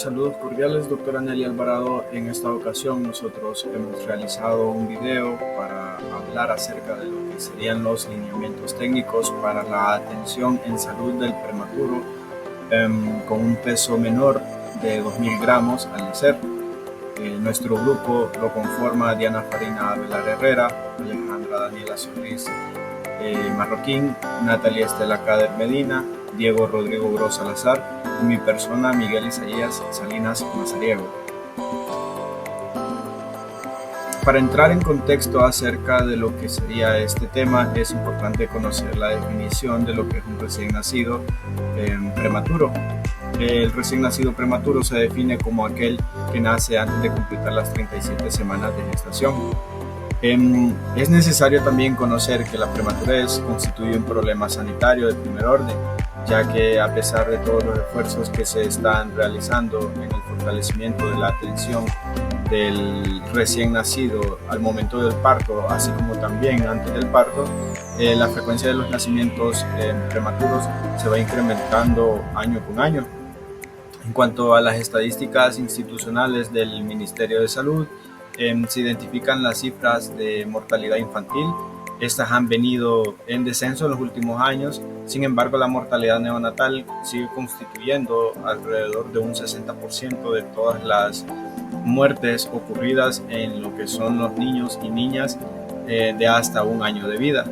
Saludos cordiales, doctora Nelly Alvarado. En esta ocasión nosotros hemos realizado un video para hablar acerca de lo que serían los lineamientos técnicos para la atención en salud del prematuro con un peso menor de 2000 gramos al nacer. Nuestro grupo lo conforma Diana Farina Avelar Herrera, Alejandra Daniela Solís Marroquín, Natalia Estela Cader Medina, Diego Rodrigo Gros Salazar y mi persona Miguel Isaías Salinas Mazariego. Para entrar en contexto acerca de lo que sería este tema, es importante conocer la definición de lo que es un recién nacido prematuro. El recién nacido prematuro se define como aquel que nace antes de completar las 37 semanas de gestación. Es necesario también conocer que la prematurez constituye un problema sanitario de primer orden, ya que a pesar de todos los esfuerzos que se están realizando en el fortalecimiento de la atención del recién nacido al momento del parto, así como también antes del parto, la frecuencia de los nacimientos prematuros se va incrementando año con año. En cuanto a las estadísticas institucionales del Ministerio de Salud, se identifican las cifras de mortalidad infantil. Estas han venido en descenso en los últimos años. Sin embargo, la mortalidad neonatal sigue constituyendo alrededor de un 60% de todas las muertes ocurridas en lo que son los niños y niñas de hasta un año de vida.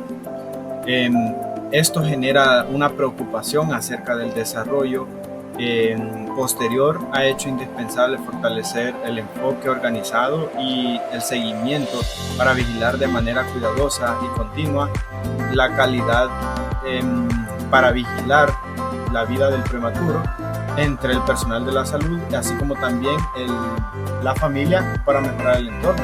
Esto genera una preocupación acerca del desarrollo posterior. Ha hecho indispensable fortalecer el enfoque organizado y el seguimiento para vigilar de manera cuidadosa y continua la calidad, para vigilar la vida del prematuro entre el personal de la salud, así como también la familia, para mejorar el entorno,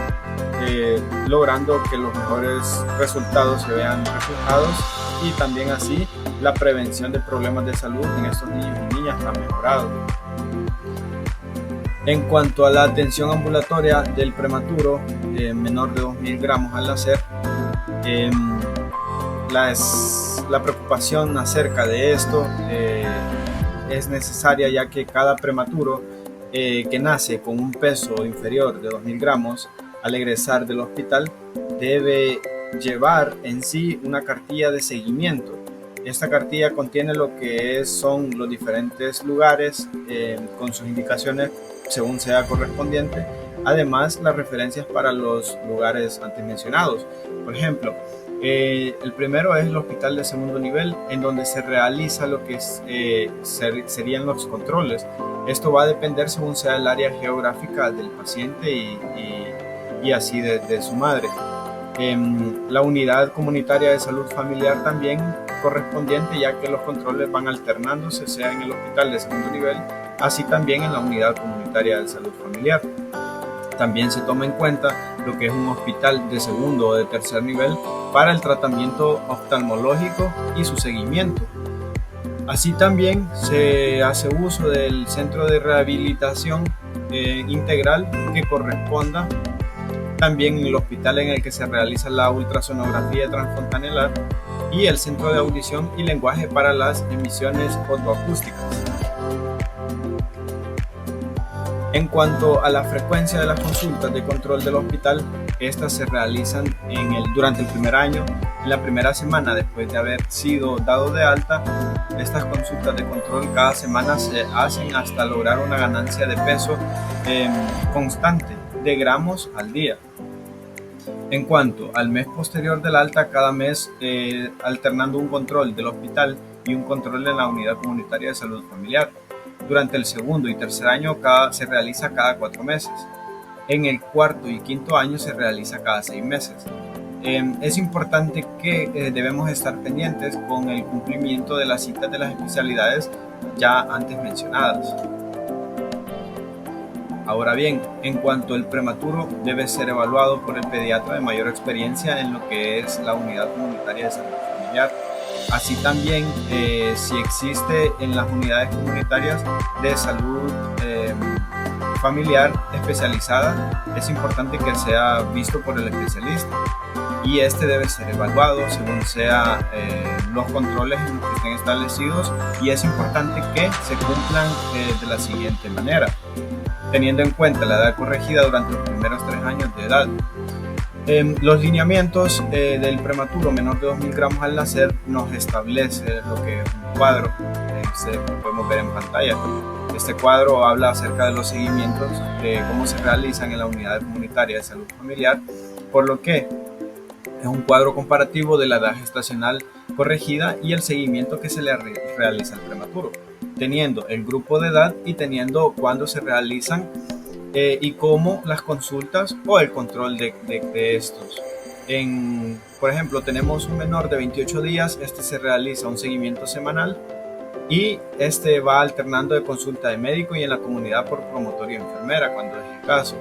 logrando que los mejores resultados se vean reflejados, y también así la prevención de problemas de salud en estos niños y niñas ha mejorado. En cuanto a la atención ambulatoria del prematuro menor de 2000 gramos al nacer, la preocupación acerca de esto es necesaria, ya que cada prematuro que nace con un peso inferior de 2000 gramos al egresar del hospital debe llevar en sí una cartilla de seguimiento. Esta cartilla contiene lo que son los diferentes lugares con sus indicaciones según sea correspondiente, además las referencias para los lugares antes mencionados. Por ejemplo, el primero es el hospital de segundo nivel, en donde se realiza lo que serían los controles. Esto va a depender según sea el área geográfica del paciente y así de su madre. La unidad comunitaria de salud familiar también correspondiente, ya que los controles van alternándose, sea en el hospital de segundo nivel, así también en la unidad comunitaria de salud familiar. También se toma en cuenta lo que es un hospital de segundo o de tercer nivel para el tratamiento oftalmológico y su seguimiento. Así también se hace uso del centro de rehabilitación integral que corresponda, también el hospital en el que se realiza la ultrasonografía transfontanelar y el centro de audición y lenguaje para las emisiones fotoacústicas. En cuanto a la frecuencia de las consultas de control del hospital, estas se realizan durante el primer año, en la primera semana después de haber sido dado de alta. Estas consultas de control cada semana se hacen hasta lograr una ganancia de peso constante de gramos al día. En cuanto al mes posterior del alta, cada mes alternando un control del hospital y un control en la unidad comunitaria de salud familiar. Durante el segundo y tercer año se realiza cada 4 meses. En el cuarto y quinto año se realiza cada 6 meses. Es importante que debemos estar pendientes con el cumplimiento de las citas de las especialidades ya antes mencionadas. Ahora bien, en cuanto al prematuro, debe ser evaluado por el pediatra de mayor experiencia en lo que es la unidad comunitaria de salud familiar. Así también, si existe en las unidades comunitarias de salud familiar especializada, es importante que sea visto por el especialista. y este debe ser evaluado según sea los controles en los que estén establecidos, y es importante que se cumplan de la siguiente manera, teniendo en cuenta la edad corregida durante los primeros 3 años de edad. Los lineamientos del prematuro menor de 2.000 gramos al nacer nos establece lo que es un cuadro, podemos ver en pantalla. Este cuadro habla acerca de los seguimientos, de cómo se realizan en la unidad comunitaria de salud familiar, por lo que es un cuadro comparativo de la edad gestacional corregida y el seguimiento que se le realiza al prematuro, teniendo el grupo de edad y teniendo cuándo se realizan y cómo las consultas o el control de estos. Por ejemplo, tenemos un menor de 28 días, este se realiza un seguimiento semanal y este va alternando de consulta de médico y en la comunidad por promotor y enfermera cuando es el caso.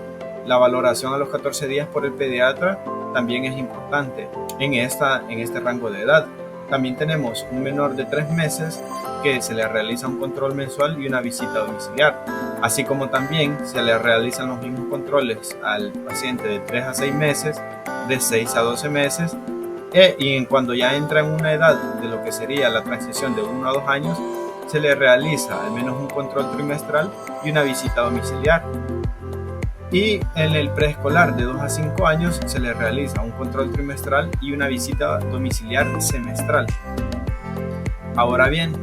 La valoración a los 14 días por el pediatra también es importante en este rango de edad. También tenemos un menor de 3 meses que se le realiza un control mensual y una visita domiciliar, así como también se le realizan los mismos controles al paciente de 3 a 6 meses, de 6 a 12 meses, y cuando ya entra en una edad de lo que sería la transición de 1 a 2 años, se le realiza al menos un control trimestral y una visita domiciliar. Y en el preescolar de 2 a 5 años se le realiza un control trimestral y una visita domiciliar semestral. Ahora bien,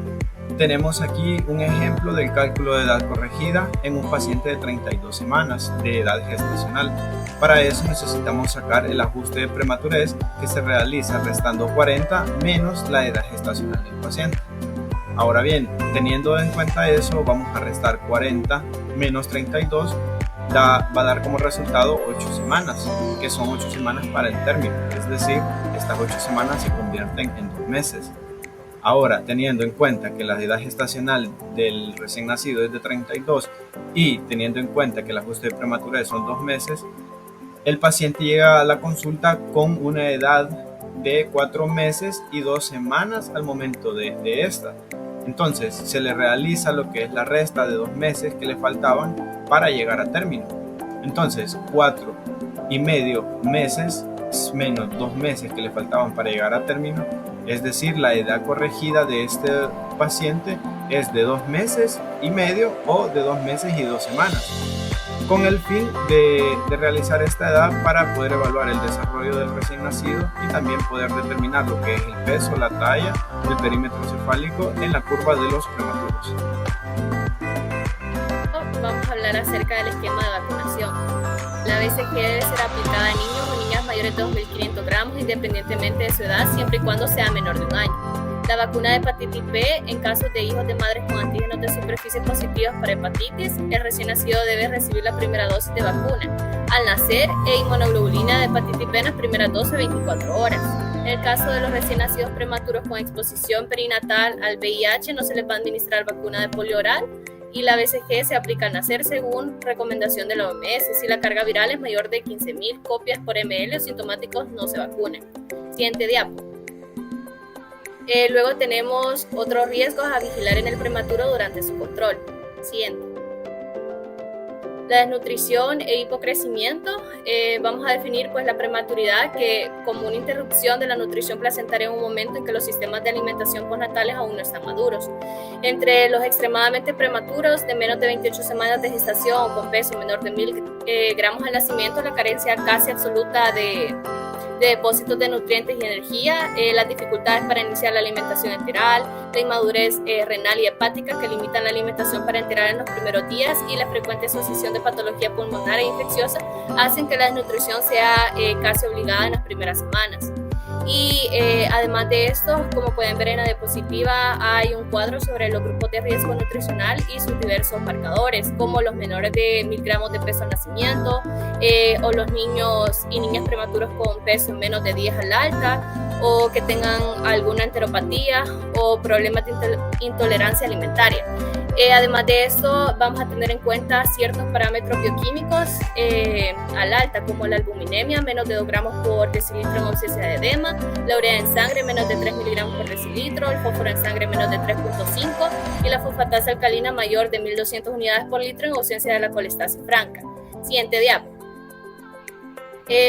tenemos aquí un ejemplo del cálculo de edad corregida en un paciente de 32 semanas de edad gestacional. Para eso necesitamos sacar el ajuste de prematurez que se realiza restando 40 menos la edad gestacional del paciente. Ahora bien, teniendo en cuenta eso, vamos a restar 40 menos 32, va a dar como resultado 8 semanas, que son 8 semanas para el término, es decir, estas 8 semanas se convierten en 2 meses. Ahora, teniendo en cuenta que la edad gestacional del recién nacido es de 32 y teniendo en cuenta que el ajuste de prematurez son 2 meses, el paciente llega a la consulta con una edad de 4 meses y 2 semanas al momento de esta. Entonces, se le realiza lo que es la resta de 2 meses que le faltaban para llegar a término. Entonces, 4 y medio meses menos 2 meses que le faltaban para llegar a término, es decir, la edad corregida de este paciente es de 2 meses y medio o de 2 meses y 2 semanas, con el fin de realizar esta edad para poder evaluar el desarrollo del recién nacido y también poder determinar lo que es el peso, la talla, el perímetro cefálico en la curva de los prematuros. Vamos a hablar acerca del esquema de vacunación. La BCG debe ser aplicada a niños o niñas mayores de 2.500 gramos independientemente de su edad, siempre y cuando sea menor de 1 año. La vacuna de hepatitis B, en casos de hijos de madres con antígenos de superficie positivos para hepatitis, el recién nacido debe recibir la primera dosis de vacuna al nacer e inmunoglobulina de hepatitis B en las primeras 12-24 horas. En el caso de los recién nacidos prematuros con exposición perinatal al VIH, no se les va a administrar vacuna de polio oral y la BCG se aplica al nacer según recomendación de la OMS. Si la carga viral es mayor de 15.000 copias por ml, los sintomáticos no se vacunan. Siguiente diapo. Luego tenemos otros riesgos a vigilar en el prematuro durante su control. Siguiente. La desnutrición e hipocrecimiento. Vamos a definir pues la prematuridad como una interrupción de la nutrición placentaria en un momento en que los sistemas de alimentación postnatales aún no están maduros. Entre los extremadamente prematuros de menos de 28 semanas de gestación con peso menor de 1.000 gramos al nacimiento, la carencia casi absoluta de depósitos de nutrientes y energía, las dificultades para iniciar la alimentación enteral, la inmadurez renal y hepática que limitan la alimentación parenteral en los primeros días y la frecuente asociación de patología pulmonar e infecciosa hacen que la desnutrición sea casi obligada en las primeras semanas. Y además de esto, como pueden ver en la diapositiva, hay un cuadro sobre los grupos de riesgo nutricional y sus diversos marcadores, como los menores de 1.000 gramos de peso al nacimiento, o los niños y niñas prematuros con peso menos de 10 al alta, o que tengan alguna enteropatía o problemas de intolerancia alimentaria. Además de esto, vamos a tener en cuenta ciertos parámetros bioquímicos al alta, como la albuminemia, menos de 2 gramos por decilitro en ausencia de edema, la urea en sangre, menos de 3 miligramos por decilitro, el fósforo en sangre, menos de 3.5, y la fosfatasa alcalina mayor de 1.200 unidades por litro en ausencia de la colestasis franca. Siguiente diapo.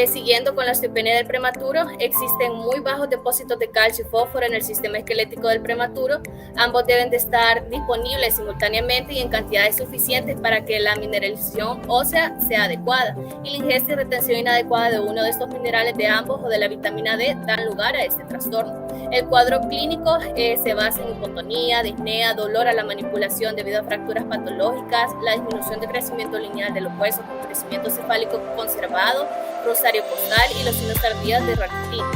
Siguiendo con la osteopenia del prematuro, existen muy bajos depósitos de calcio y fósforo en el sistema esquelético del prematuro. Ambos deben de estar disponibles simultáneamente y en cantidades suficientes para que la mineralización ósea sea adecuada, y la ingesta y retención inadecuada de uno de estos minerales de ambos o de la vitamina D dan lugar a este trastorno. El cuadro clínico se basa en hipotonía, disnea, dolor a la manipulación debido a fracturas patológicas, la disminución de crecimiento lineal de los huesos con crecimiento cefálico conservado, rosario costal y los signos tardíos de raquitismo.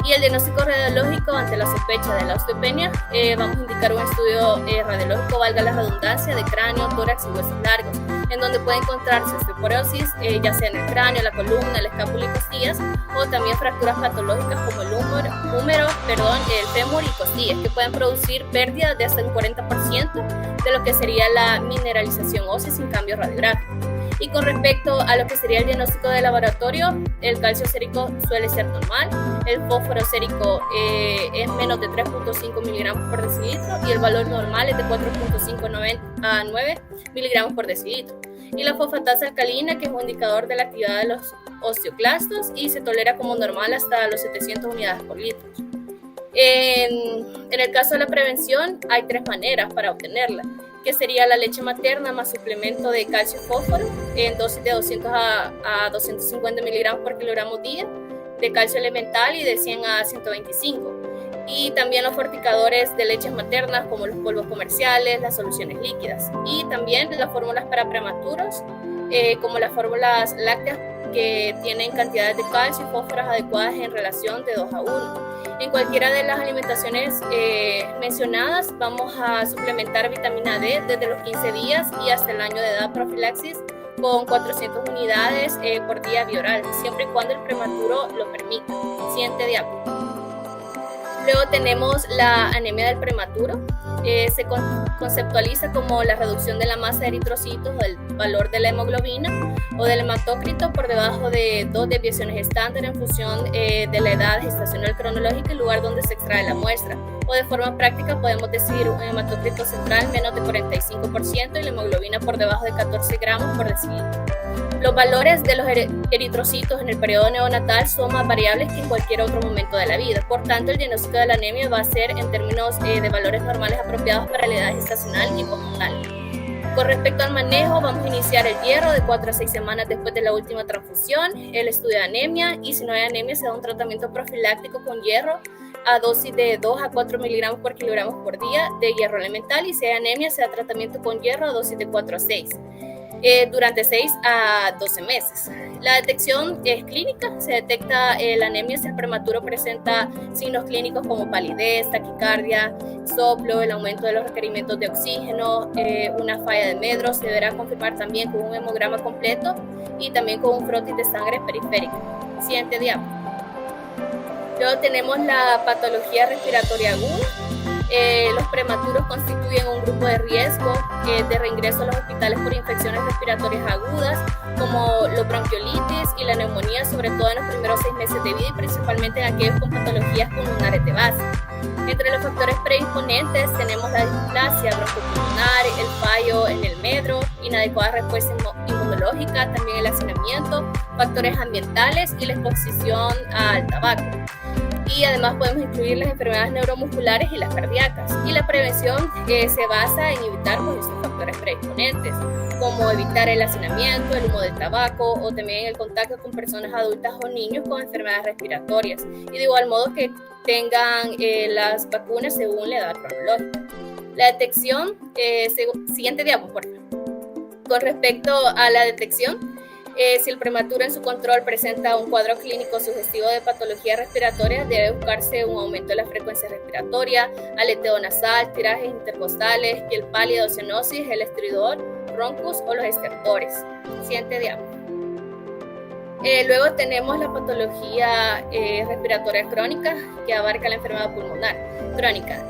Y el diagnóstico radiológico ante la sospecha de la osteopenia, vamos a indicar un estudio radiológico, valga la redundancia, de cráneo, tórax y huesos largos, en donde puede encontrarse osteoporosis, ya sea en el cráneo, la columna, la escápula y costillas, o también fracturas patológicas como el el fémur y costillas, que pueden producir pérdidas de hasta un 40% de lo que sería la mineralización ósea sin cambio radiográfico. Y con respecto a lo que sería el diagnóstico de laboratorio, el calcio sérico suele ser normal, el fósforo sérico es menos de 3.5 miligramos por decilitro y el valor normal es de 4.5 a 9 miligramos por decilitro. Y la fosfatasa alcalina, que es un indicador de la actividad de los osteoclastos y se tolera como normal hasta los 700 unidades por litro. En el caso de la prevención, hay 3 maneras para obtenerla, que sería la leche materna más suplemento de calcio y fósforo en dosis de 200 a 250 miligramos por kilogramo día, de calcio elemental y de 100 a 125. Y también los fortificadores de leches maternas como los polvos comerciales, las soluciones líquidas. Y también las fórmulas para prematuros, como las fórmulas lácteas que tienen cantidades de calcio y fósforo adecuadas en relación de 2 a 1. En cualquiera de las alimentaciones mencionadas vamos a suplementar vitamina D desde los 15 días y hasta el año de edad profilaxis con 400 unidades por día bioral, siempre y cuando el prematuro lo permita. Siguiente diapo. Luego tenemos la anemia del prematuro. Se conceptualiza como la reducción de la masa de eritrocitos o el valor de la hemoglobina o del hematócrito por debajo de 2 desviaciones estándar en función de la edad gestacional cronológica y el lugar donde se extrae la muestra. O de forma práctica podemos decir un hematócrito central menos de 45% y la hemoglobina por debajo de 14 gramos por decilitro. Los valores de los eritrocitos en el periodo neonatal son más variables que en cualquier otro momento de la vida. Por tanto, el diagnóstico de la anemia va a ser en términos de valores normales apropiados para la edad gestacional y postnatal. Con respecto al manejo, vamos a iniciar el hierro de 4 a 6 semanas después de la última transfusión, el estudio de anemia, y si no hay anemia se da un tratamiento profiláctico con hierro a dosis de 2 a 4 miligramos por kilogramos por día de hierro elemental, y si hay anemia se da tratamiento con hierro a dosis de 4 a 6. Durante 6 a 12 meses. La detección es clínica, se detecta la anemia si el prematuro presenta signos clínicos como palidez, taquicardia, soplo, el aumento de los requerimientos de oxígeno, una falla de medros. Se deberá confirmar también con un hemograma completo y también con un frotis de sangre periférica. Siguiente diapo. Luego tenemos la patología respiratoria aguda. Los prematuros constituyen un grupo de riesgo de reingreso a los hospitales por infecciones respiratorias agudas, como la bronquiolitis y la neumonía, sobre todo en los primeros 6 meses de vida y principalmente en aquellos con patologías pulmonares de base. Entre los factores predisponentes tenemos la displasia broncopulmonar, el fallo en el medro, inadecuada respuesta inmunológica, también el hacinamiento, factores ambientales y la exposición al tabaco. Y además podemos incluir las enfermedades neuromusculares y las cardíacas. Y la prevención se basa en evitar estos factores predisponentes, como evitar el hacinamiento, el humo del tabaco o también el contacto con personas adultas o niños con enfermedades respiratorias. Y de igual modo que tengan las vacunas según la edad cronológica. La detección, siguiente diapo, por favor. Con respecto a la detección, si el prematuro en su control presenta un cuadro clínico sugestivo de patología respiratoria, debe buscarse un aumento de la frecuencia respiratoria, aleteo nasal, tirajes intercostales, piel pálida o cianosis, el estridor, roncus o los estertores. Siguiente diapo. Luego tenemos la patología respiratoria crónica, que abarca la enfermedad pulmonar crónica.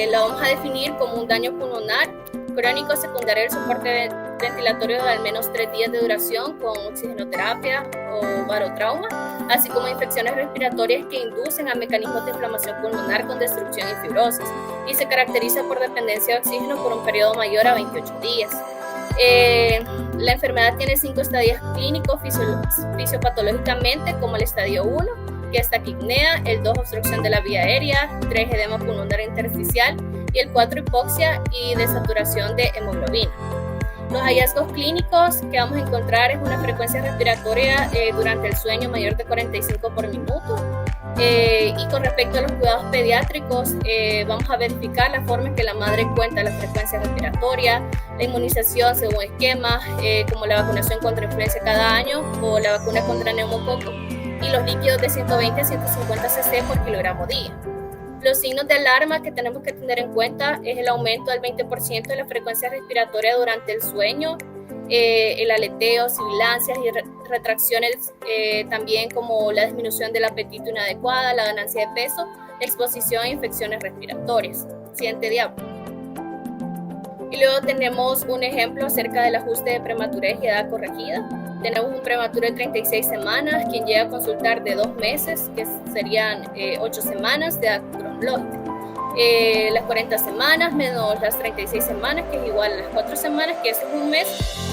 La vamos a definir como un daño pulmonar crónico secundario del soporte ventilatorio de al menos 3 días de duración con oxigenoterapia o barotrauma, así como infecciones respiratorias que inducen a mecanismos de inflamación pulmonar con destrucción y fibrosis, y se caracteriza por dependencia de oxígeno por un periodo mayor a 28 días. La enfermedad tiene 5 estadios clínicos fisiopatológicamente, como el estadio 1, que es taquipnea, el 2, obstrucción de la vía aérea, 3, edema pulmonar intersticial, y el 4, hipoxia y desaturación de hemoglobina. Los hallazgos clínicos que vamos a encontrar es una frecuencia respiratoria durante el sueño mayor de 45 por minuto. Y con respecto a los cuidados pediátricos, vamos a verificar la forma en que la madre cuenta la frecuencia respiratoria, la inmunización según esquemas, como la vacunación contra influenza cada año o la vacuna contra neumococo, y los líquidos de 120 a 150 cc por kilogramo día. Los signos de alarma que tenemos que tener en cuenta es el aumento del 20% de la frecuencia respiratoria durante el sueño, el aleteo, sibilancias y retracciones, también como la disminución del apetito inadecuada, la ganancia de peso, exposición a infecciones respiratorias. Siguiente diapo. Y luego tenemos un ejemplo acerca del ajuste de prematurez y edad corregida. Tenemos un prematuro de 36 semanas, quien llega a consultar de 2 meses, que serían 8 semanas de edad cronológica. Las 40 semanas menos las 36 semanas, que es igual a las 4 semanas, que eso es un mes,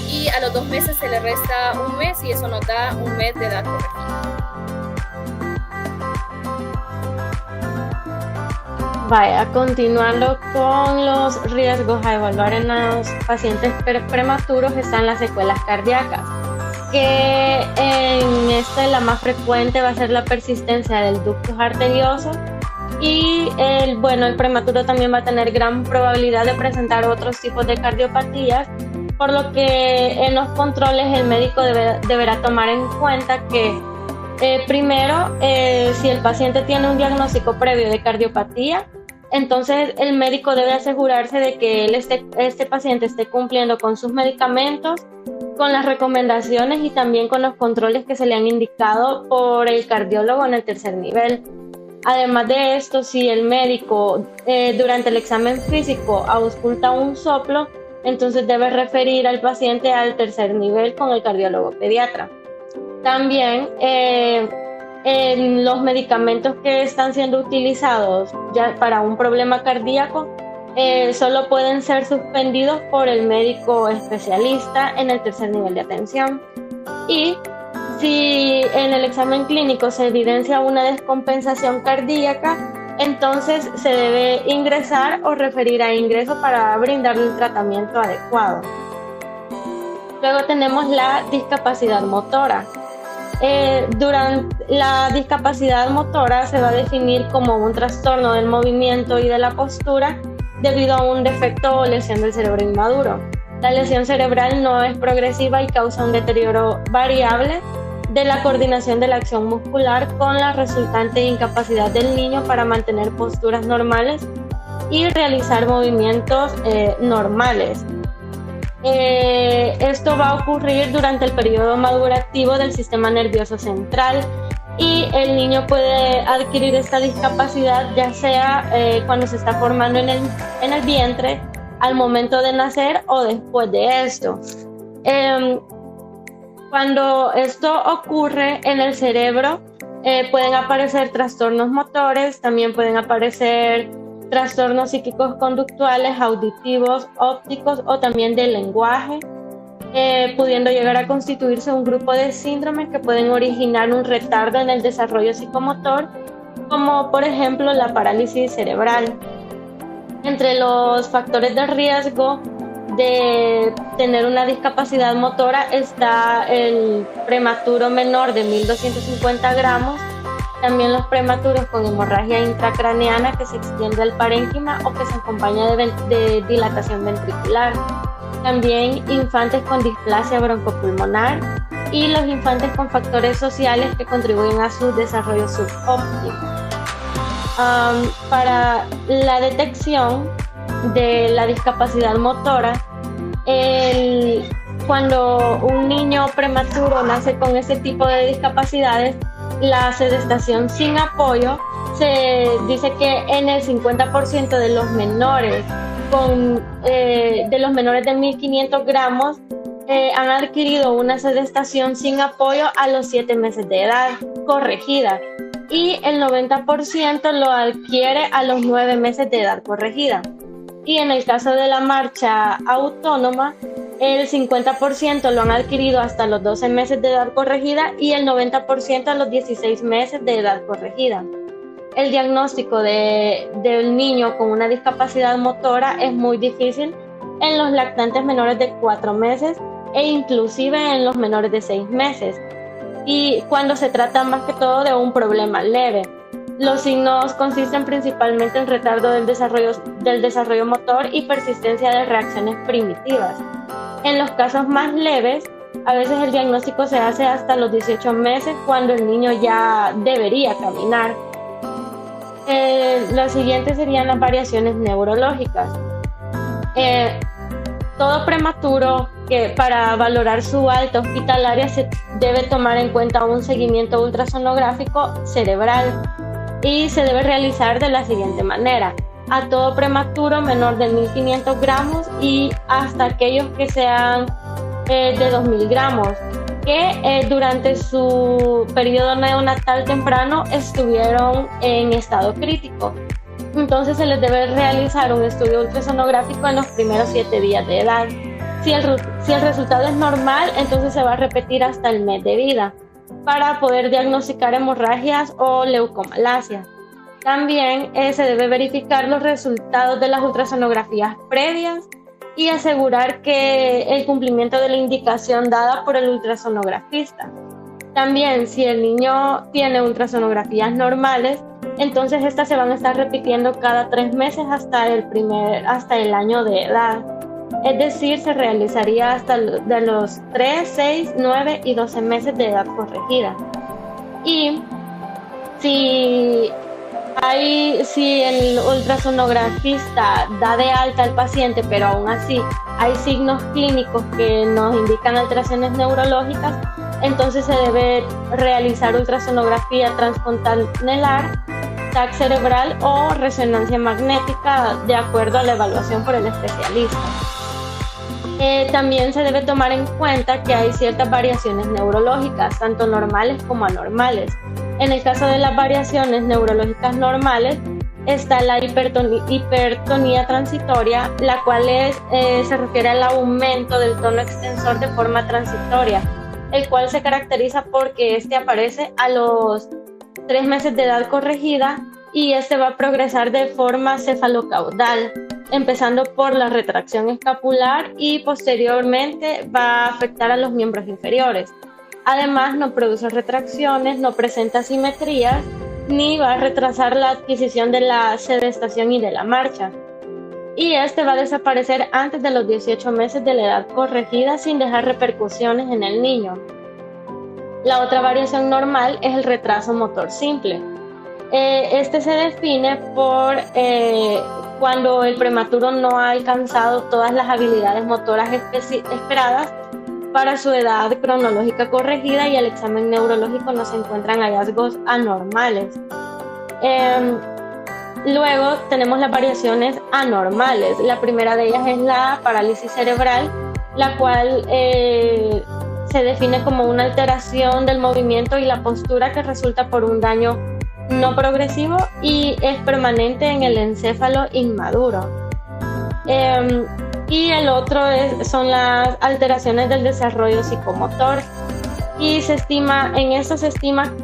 y a los 2 meses se le resta un mes y eso nos da un mes de edad corregida. Vaya, continuando con los riesgos a evaluar en los pacientes prematuros están las secuelas cardíacas, que en la más frecuente va a ser la persistencia del ductus arterioso, y el prematuro también va a tener gran probabilidad de presentar otros tipos de cardiopatías, por lo que en los controles el médico deberá tomar en cuenta que primero, si el paciente tiene un diagnóstico previo de cardiopatía, entonces el médico debe asegurarse de que este paciente esté cumpliendo con sus medicamentos, con las recomendaciones y también con los controles que se le han indicado por el cardiólogo en el tercer nivel. Además de esto, si el médico durante el examen físico ausculta un soplo, entonces debe referir al paciente al tercer nivel con el cardiólogo pediatra. También en los medicamentos que están siendo utilizados ya para un problema cardíaco solo pueden ser suspendidos por el médico especialista en el tercer nivel de atención. Y si en el examen clínico se evidencia una descompensación cardíaca, entonces se debe ingresar o referir a ingreso para brindarle un tratamiento adecuado. Luego tenemos la discapacidad motora. Durante la discapacidad motora se va a definir como un trastorno del movimiento y de la postura debido a un defecto o lesión del cerebro inmaduro. La lesión cerebral no es progresiva y causa un deterioro variable de la coordinación de la acción muscular, con la resultante incapacidad del niño para mantener posturas normales y realizar movimientos normales. Esto va a ocurrir durante el periodo madurativo del sistema nervioso central, y el niño puede adquirir esta discapacidad ya sea cuando se está formando en el vientre, al momento de nacer o después de esto. Cuando esto ocurre en el cerebro, pueden aparecer trastornos motores, también pueden aparecer trastornos psíquicos conductuales, auditivos, ópticos o también del lenguaje, pudiendo llegar a constituirse un grupo de síndromes que pueden originar un retardo en el desarrollo psicomotor, como por ejemplo la parálisis cerebral. Entre los factores de riesgo de tener una discapacidad motora está el prematuro menor de 1.250 gramos, también los prematuros con hemorragia intracraneana que se extiende al parénquima o que se acompaña de dilatación ventricular. También infantes con displasia broncopulmonar y los infantes con factores sociales que contribuyen a su desarrollo subóptimo. Para la detección de la discapacidad motora, cuando un niño prematuro nace con ese tipo de discapacidades, la sedestación sin apoyo, se dice que en el 50% de los menores de 1.500 gramos han adquirido una sedestación sin apoyo a los 7 meses de edad corregida, y el 90% lo adquiere a los 9 meses de edad corregida. Y en el caso de la marcha autónoma, el 50% lo han adquirido hasta los 12 meses de edad corregida y el 90% a los 16 meses de edad corregida. El diagnóstico del niño con una discapacidad motora es muy difícil en los lactantes menores de 4 meses e inclusive en los menores de 6 meses, y cuando se trata más que todo de un problema leve. Los signos consisten principalmente en retardo del desarrollo motor y persistencia de reacciones primitivas. En los casos más leves, a veces el diagnóstico se hace hasta los 18 meses, cuando el niño ya debería caminar. Las siguientes serían las variaciones neurológicas. Todo prematuro que para valorar su alta hospitalaria se debe tomar en cuenta un seguimiento ultrasonográfico cerebral y se debe realizar de la siguiente manera: a todo prematuro menor de 1.500 gramos y hasta aquellos que sean de 2.000 gramos, que durante su periodo neonatal temprano estuvieron en estado crítico. Entonces se les debe realizar un estudio ultrasonográfico en los primeros 7 días de edad. Si el resultado es normal, entonces se va a repetir hasta el mes de vida para poder diagnosticar hemorragias o leucomalacia. También se debe verificar los resultados de las ultrasonografías previas y asegurar que el cumplimiento de la indicación dada por el ultrasonografista. También, si el niño tiene ultrasonografías normales, entonces estas se van a estar repitiendo cada 3 meses hasta el año de edad. Es decir, se realizaría hasta de los 3, 6, 9 y 12 meses de edad corregida. Y si el ultrasonografista da de alta al paciente, pero aún así hay signos clínicos que nos indican alteraciones neurológicas, entonces se debe realizar ultrasonografía transfontanelar, TAC cerebral o resonancia magnética de acuerdo a la evaluación por el especialista. También se debe tomar en cuenta que hay ciertas variaciones neurológicas, tanto normales como anormales. En el caso de las variaciones neurológicas normales está la hipertonía transitoria, la cual se refiere al aumento del tono extensor de forma transitoria, el cual se caracteriza porque este aparece a los 3 meses de edad corregida y este va a progresar de forma cefalocaudal, empezando por la retracción escapular y posteriormente va a afectar a los miembros inferiores. Además, no produce retracciones, no presenta asimetrías, ni va a retrasar la adquisición de la sedestación y de la marcha. Y este va a desaparecer antes de los 18 meses de la edad corregida sin dejar repercusiones en el niño. La otra variación normal es el retraso motor simple. Este se define por cuando el prematuro no ha alcanzado todas las habilidades motoras esperadas para su edad cronológica corregida y el examen neurológico no se encuentran hallazgos anormales. Luego tenemos las variaciones anormales. La primera de ellas es la parálisis cerebral, la cual se define como una alteración del movimiento y la postura que resulta por un daño no progresivo y es permanente en el encéfalo inmaduro. Y el otro son las alteraciones del desarrollo psicomotor. Y se estima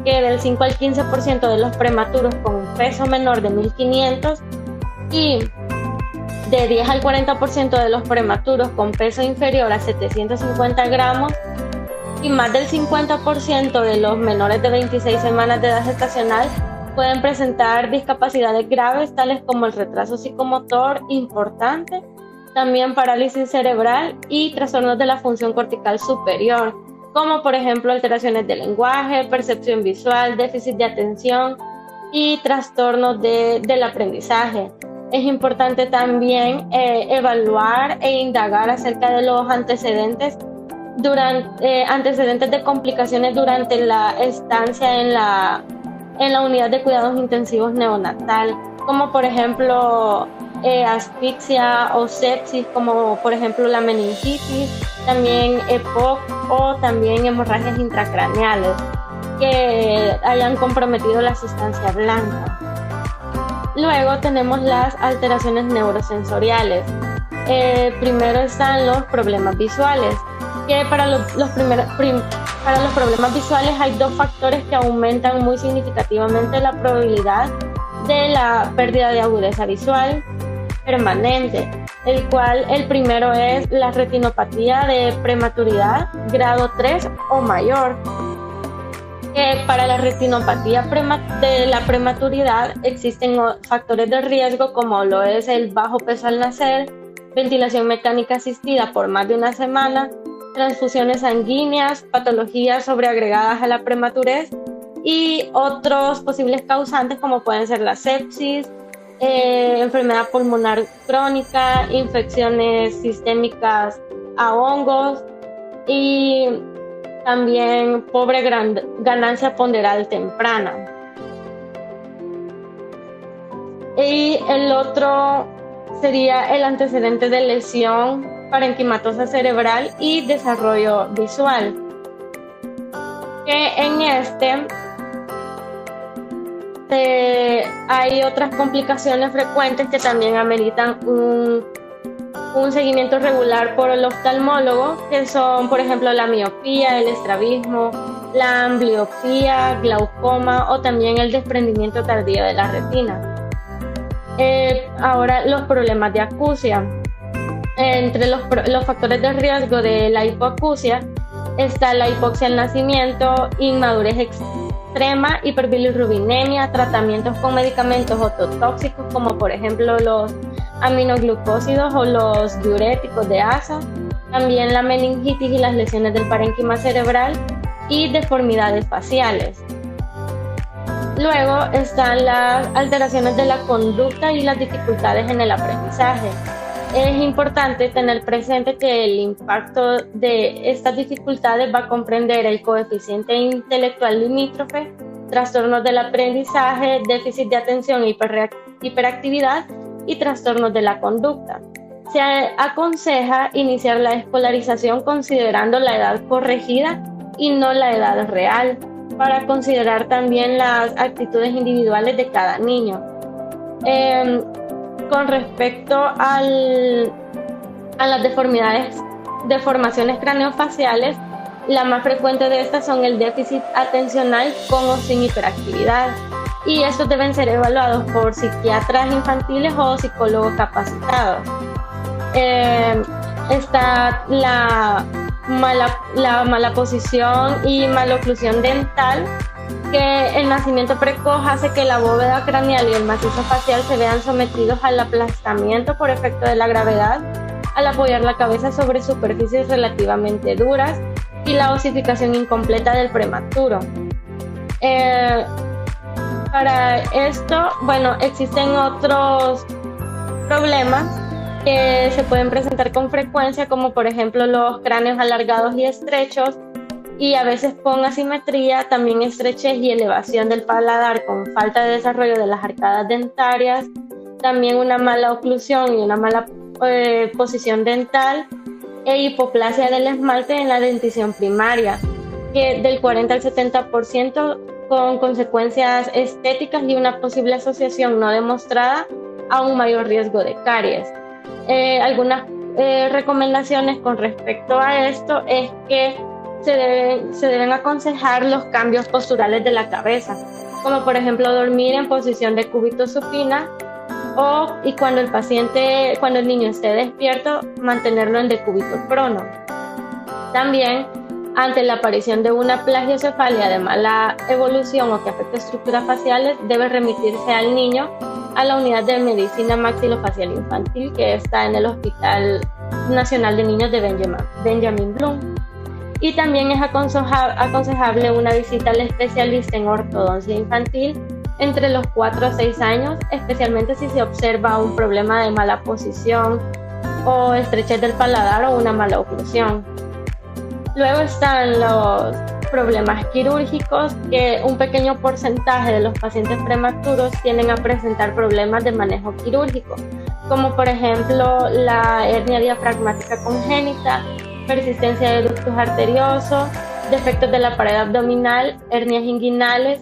que del 5 al 15% de los prematuros con un peso menor de 1.500 y de 10 al 40% de los prematuros con peso inferior a 750 gramos y más del 50% de los menores de 26 semanas de edad gestacional pueden presentar discapacidades graves tales como el retraso psicomotor importante, también parálisis cerebral y trastornos de la función cortical superior, como por ejemplo alteraciones de lenguaje, percepción visual, déficit de atención y trastornos del aprendizaje. Es importante también evaluar e indagar acerca de los antecedentes de complicaciones durante la estancia en la unidad de cuidados intensivos neonatal, como por ejemplo asfixia o sepsis, como por ejemplo la meningitis, también EPOC o también hemorragias intracraneales que hayan comprometido la sustancia blanca. Luego tenemos las alteraciones neurosensoriales. primero están los problemas visuales, que para los problemas visuales hay dos factores que aumentan muy significativamente la probabilidad de la pérdida de agudeza visual permanente, el cual el primero es la retinopatía de prematuridad grado 3 o mayor. Para la retinopatía de la prematuridad existen factores de riesgo como lo es el bajo peso al nacer, ventilación mecánica asistida por más de una semana, transfusiones sanguíneas, patologías sobreagregadas a la prematurez y otros posibles causantes como pueden ser la sepsis, enfermedad pulmonar crónica, infecciones sistémicas a hongos y también pobre ganancia ponderal temprana. Y el otro sería el antecedente de lesión parenquimatosa cerebral y desarrollo visual, que en hay otras complicaciones frecuentes que también ameritan un seguimiento regular por el oftalmólogo, que son, por ejemplo, la miopía, el estrabismo, la ambliopía, glaucoma o también el desprendimiento tardío de la retina. Ahora, los problemas de acusia. Entre los factores de riesgo de la hipoacusia está la hipoxia al nacimiento, inmadurez extrema, hiperbilirrubinemia, tratamientos con medicamentos ototóxicos como por ejemplo los aminoglucósidos o los diuréticos de asa, también la meningitis y las lesiones del parénquima cerebral y deformidades faciales. Luego están las alteraciones de la conducta y las dificultades en el aprendizaje. Es importante tener presente que el impacto de estas dificultades va a comprender el coeficiente intelectual limítrofe, trastornos del aprendizaje, déficit de atención e hiperactividad y trastornos de la conducta. Se aconseja iniciar la escolarización considerando la edad corregida y no la edad real, para considerar también las actitudes individuales de cada niño. Con respecto a las deformaciones craneofaciales, la más frecuente de estas son el déficit atencional con o sin hiperactividad, y estos deben ser evaluados por psiquiatras infantiles o psicólogos capacitados. Está la mala posición y maloclusión dental, que el nacimiento precoz hace que la bóveda craneal y el macizo facial se vean sometidos al aplastamiento por efecto de la gravedad al apoyar la cabeza sobre superficies relativamente duras, y la osificación incompleta del prematuro. Para esto, existen otros problemas que se pueden presentar con frecuencia, como por ejemplo los cráneos alargados y estrechos, y a veces con asimetría, también estrechez y elevación del paladar con falta de desarrollo de las arcadas dentarias, también una mala oclusión y una mala posición dental, e hipoplasia del esmalte en la dentición primaria, que del 40 al 70% con consecuencias estéticas y una posible asociación no demostrada a un mayor riesgo de caries. Algunas recomendaciones con respecto a esto es que se deben aconsejar los cambios posturales de la cabeza, como por ejemplo dormir en posición de cúbito supina, y cuando el niño esté despierto, mantenerlo en decúbito prono. También, ante la aparición de una plagiocefalia de mala evolución o que afecte estructuras faciales, debe remitirse al niño a la unidad de medicina maxilofacial infantil que está en el Hospital Nacional de Niños de Benjamin Bloom. Y también es aconsejable una visita al especialista en ortodoncia infantil entre los 4 a 6 años, especialmente si se observa un problema de mala posición o estrechez del paladar o una mala oclusión. Luego están los problemas quirúrgicos, que un pequeño porcentaje de los pacientes prematuros tienden a presentar problemas de manejo quirúrgico, como por ejemplo la hernia diafragmática congénita, persistencia de ductus arteriosos, defectos de la pared abdominal, hernias inguinales,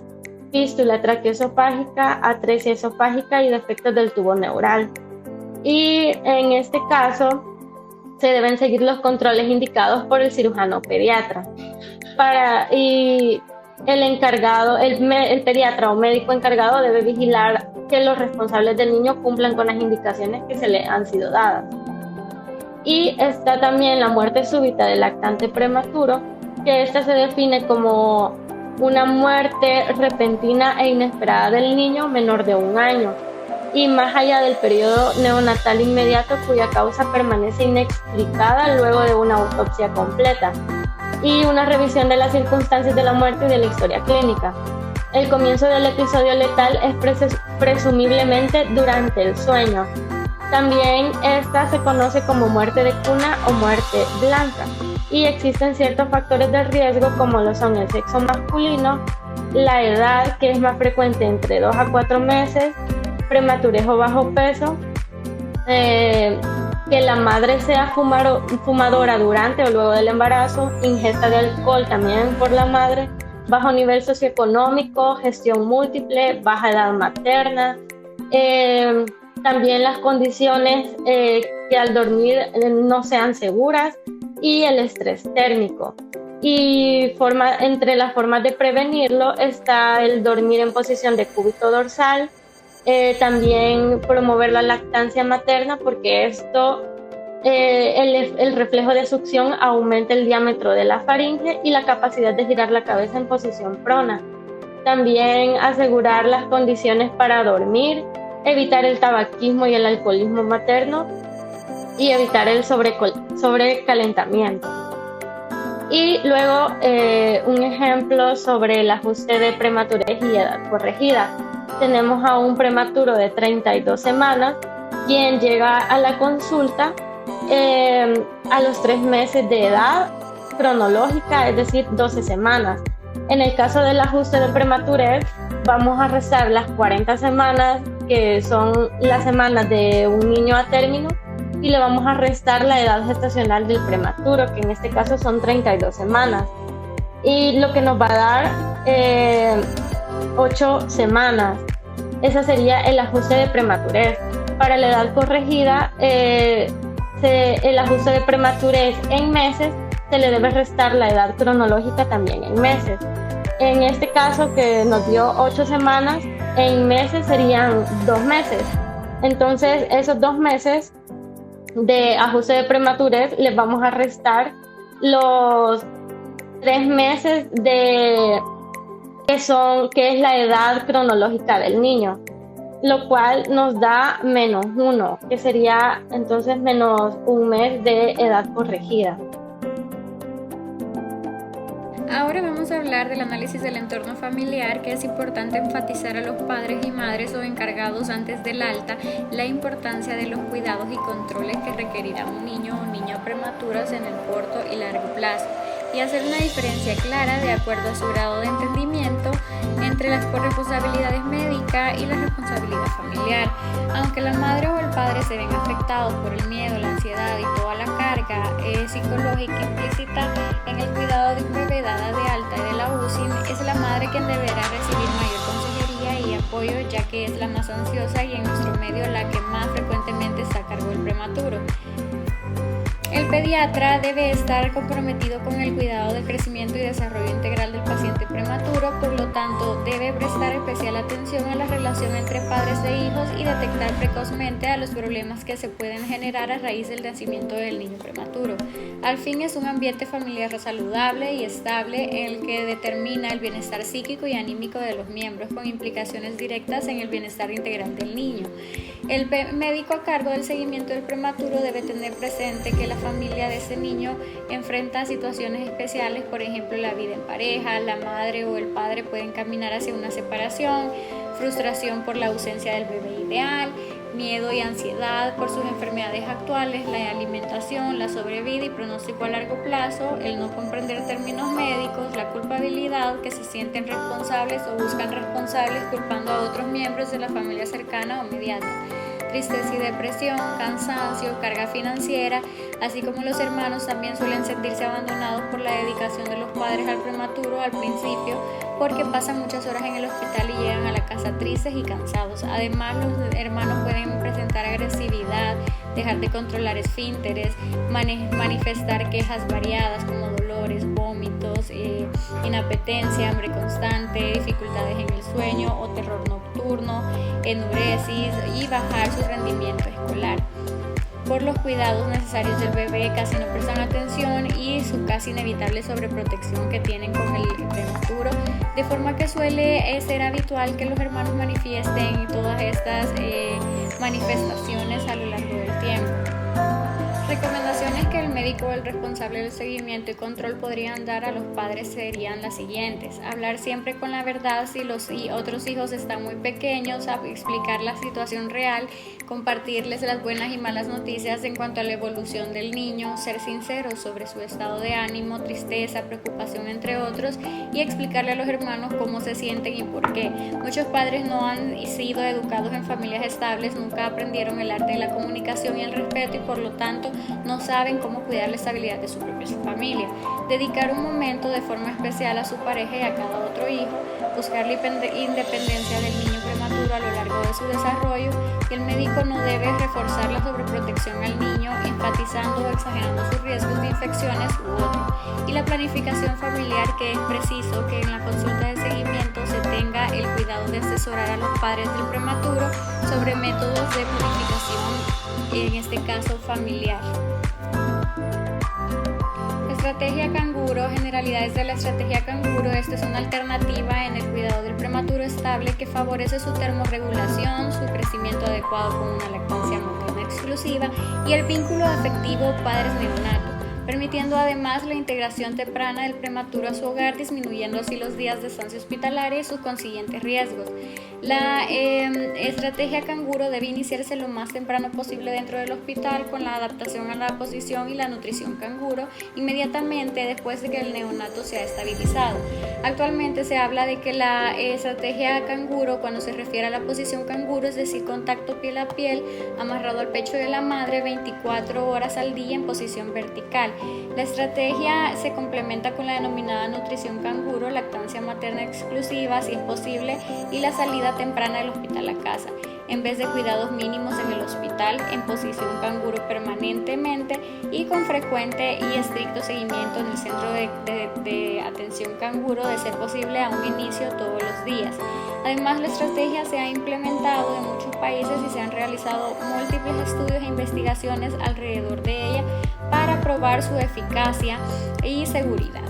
fístula traqueoesofágica, atresia esofágica y defectos del tubo neural. y en este caso se deben seguir los controles indicados por el cirujano pediatra. Y el encargado, el pediatra o médico encargado debe vigilar que los responsables del niño cumplan con las indicaciones que se le han sido dadas. Y está también la muerte súbita del lactante prematuro, que esta se define como una muerte repentina e inesperada del niño menor de 1 año y más allá del periodo neonatal inmediato, cuya causa permanece inexplicada luego de una autopsia completa y una revisión de las circunstancias de la muerte y de la historia clínica. El comienzo del episodio letal es presumiblemente durante el sueño. También esta se conoce como muerte de cuna o muerte blanca, y existen ciertos factores de riesgo como lo son el sexo masculino, la edad, que es más frecuente entre 2 a 4 meses, prematurez o bajo peso, que la madre sea fumadora durante o luego del embarazo, ingesta de alcohol también por la madre, bajo nivel socioeconómico, gestión múltiple, baja edad materna, también las condiciones que al dormir no sean seguras y el estrés térmico. Y entre las formas de prevenirlo está el dormir en posición de cúbito dorsal, también promover la lactancia materna porque esto, el reflejo de succión aumenta el diámetro de la faringe y la capacidad de girar la cabeza en posición prona. También asegurar las condiciones para dormir, evitar el tabaquismo y el alcoholismo materno y evitar el sobrecalentamiento. Y luego un ejemplo sobre el ajuste de prematurez y edad corregida. Tenemos a un prematuro de 32 semanas, quien llega a la consulta a los 3 meses de edad cronológica, es decir, 12 semanas. En el caso del ajuste de prematurez, vamos a restar las 40 semanas, que son las semanas de un niño a término, y le vamos a restar la edad gestacional del prematuro, que en este caso son 32 semanas. Y lo que nos va a dar 8 semanas. Ese sería el ajuste de prematurez. Para la edad corregida, el ajuste de prematurez en meses se le debe restar la edad cronológica también en meses. En este caso, que nos dio 8 semanas, en meses serían 2 meses. Entonces, esos 2 meses de ajuste de prematurez les vamos a restar los 3 meses que es la edad cronológica del niño, lo cual nos da -1, que sería entonces -1 mes de edad corregida. Ahora vamos a hablar del análisis del entorno familiar, que es importante enfatizar a los padres y madres o encargados antes del alta la importancia de los cuidados y controles que requerirá un niño o niña prematuros en el corto y largo plazo, y hacer una diferencia clara de acuerdo a su grado de entendimiento entre las corresponsabilidades médicas y la responsabilidad familiar. Aunque la madre o el padre se ven afectados por el miedo, la ansiedad y toda la carga psicológica implícita en el cuidado de un bebé dada de alta y de la UCI, es la madre quien deberá recibir mayor consejería y apoyo, ya que es la más ansiosa y en nuestro medio la que más frecuentemente está a cargo del prematuro. El pediatra debe estar comprometido con el cuidado del crecimiento y desarrollo integral del paciente prematuro, por lo tanto debe prestar especial atención a la relación entre padres e hijos y detectar precozmente a los problemas que se pueden generar a raíz del nacimiento del niño prematuro. Al fin, es un ambiente familiar saludable y estable en el que determina el bienestar psíquico y anímico de los miembros, con implicaciones directas en el bienestar integral del niño. El médico a cargo del seguimiento del prematuro debe tener presente que la familia de ese niño enfrenta situaciones especiales, por ejemplo la vida en pareja, la madre o el padre pueden caminar hacia una separación, frustración por la ausencia del bebé ideal, miedo y ansiedad por sus enfermedades actuales, la alimentación, la sobrevida y pronóstico a largo plazo, el no comprender términos médicos, la culpabilidad, que se sienten responsables o buscan responsables culpando a otros miembros de la familia cercana o inmediata, tristeza y depresión, cansancio, carga financiera, así como los hermanos también suelen sentirse abandonados por la dedicación de los padres al prematuro al principio, porque pasan muchas horas en el hospital y llegan a la casa tristes y cansados. Además, los hermanos pueden presentar agresividad, dejar de controlar esfínteres, manifestar quejas variadas como dolores, vómitos, inapetencia, hambre constante, dificultades en el sueño o terror nocturno, enuresis y bajar su rendimiento escolar. Por los cuidados necesarios del bebé casi no prestan atención y su casi inevitable sobreprotección que tienen con el prematuro, de forma que suele ser habitual que los hermanos manifiesten todas estas manifestaciones a lo largo del tiempo. Recomendaciones que el médico o el responsable del seguimiento y control podrían dar a los padres serían las siguientes: hablar siempre con la verdad si los otros hijos están muy pequeños, explicar la situación real, compartirles las buenas y malas noticias en cuanto a la evolución del niño, ser sinceros sobre su estado de ánimo, tristeza, preocupación, entre otros, y explicarle a los hermanos cómo se sienten y por qué. Muchos padres no han sido educados en familias estables, nunca aprendieron el arte de la comunicación y el respeto y por lo tanto no saben cómo cuidar la estabilidad de su propia familia. Dedicar un momento de forma especial a su pareja y a cada otro hijo, buscar la independencia del niño prematuro a lo largo de su desarrollo, y el médico no debe reforzar la sobreprotección al niño, enfatizando o exagerando sus riesgos de infecciones u otro. Y la planificación familiar, que es preciso que en la consulta de seguimiento se tenga el cuidado de asesorar a los padres del prematuro sobre métodos de planificación, en este caso familiar. Estrategia canguro. Generalidades de la estrategia canguro. Esta es una alternativa en el cuidado del prematuro estable que favorece su termorregulación, su crecimiento adecuado con una lactancia materna exclusiva y el vínculo afectivo padres-neonato, permitiendo además la integración temprana del prematuro a su hogar, disminuyendo así los días de estancia hospitalaria y sus consiguientes riesgos. La estrategia canguro debe iniciarse lo más temprano posible dentro del hospital, con la adaptación a la posición y la nutrición canguro inmediatamente después de que el neonato se ha estabilizado. Actualmente se habla de que la estrategia canguro, cuando se refiere a la posición canguro, es decir, contacto piel a piel, amarrado al pecho de la madre 24 horas al día en posición vertical. La estrategia se complementa con la denominada nutrición canguro, lactancia materna exclusiva, si es posible, y la salida temprana del hospital a casa, en vez de cuidados mínimos en el hospital, en posición canguro permanentemente y con frecuente y estricto seguimiento en el centro de atención canguro, de ser posible a un inicio todos los días. Además, la estrategia se ha implementado en muchos países y se han realizado múltiples estudios e investigaciones alrededor de ella para probar su eficacia y seguridad.